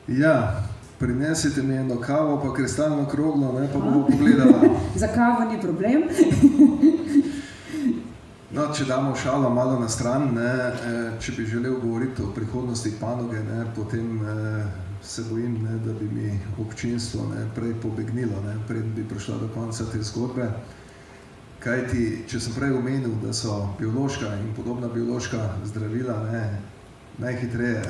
Ja, prinesite mi eno kavo, pa kristalno kroglo, ne, pa bomo pogledala. Za kavo ni problem. No, če damo šalo malo na stran, ne, če bi želel govoriti o prihodnosti panoge, ne, potem se bojim, ne, da bi mi občinstvo ne, prej pobegnilo, ne, preden bi prišla do konca te zgodbe. Kajti, če sem prej omenil, da so biološka in podobna biološka zdravila ne, najhitreje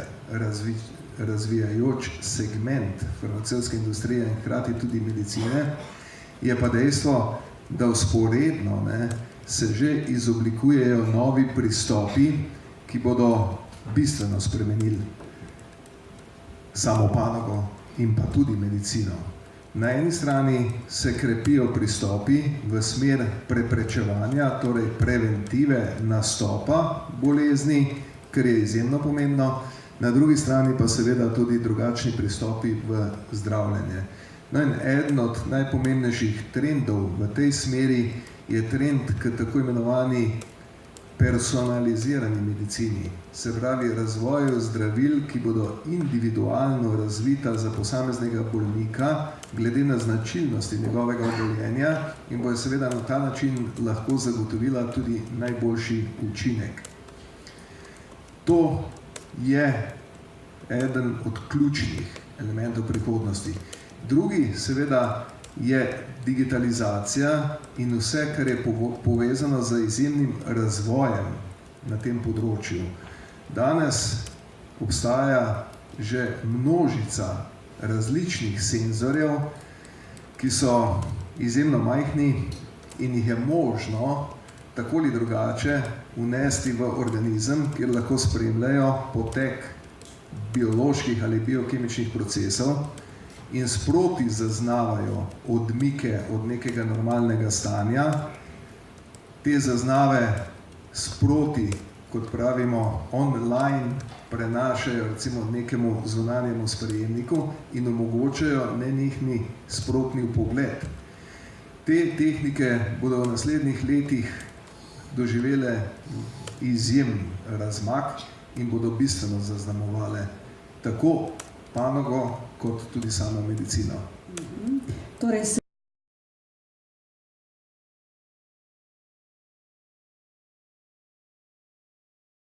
razvijajoč segment farmacevtske industrije in hkrati tudi medicine, je pa dejstvo, da vzporedno ne, se že izoblikujejo novi pristopi, ki bodo bistveno spremenili samo panogo in pa tudi medicino. Na eni strani se krepijo pristopi v smer preprečevanja, torej preventive nastopa bolezni, kar je izjemno pomembno, na drugi strani pa seveda tudi drugačni pristopi v zdravljenje. No in eden od najpomembnejših trendov v tej smeri je trend k tako imenovani personalizirani medicini, se pravi razvoju zdravil, ki bodo individualno razvita za posameznega bolnika, glede na značilnosti njegovega obolenja in bojo seveda na ta način lahko zagotovila tudi najboljši učinek. To je eden od ključnih elementov prihodnosti. Drugi seveda je digitalizacija in vse, kar je povezano z izjemnim razvojem na tem področju. Danes obstaja že množica različnih senzorjev, ki so izjemno majhni in jih je možno tako ali drugače vnesti v organizem, kjer lahko spremljajo potek bioloških ali biokemičnih procesov in sproti zaznavajo odmike od nekega normalnega stanja. Te zaznave sproti, kot pravimo, online prenašajo recimo nekemu zunanjemu sprejemniku in omogočajo nenehni sprotni vpogled. Te tehnike bodo v naslednjih letih doživele izjemen razmak in bodo bistveno zaznamovale tako panogo kot tudi samo medicino. Torej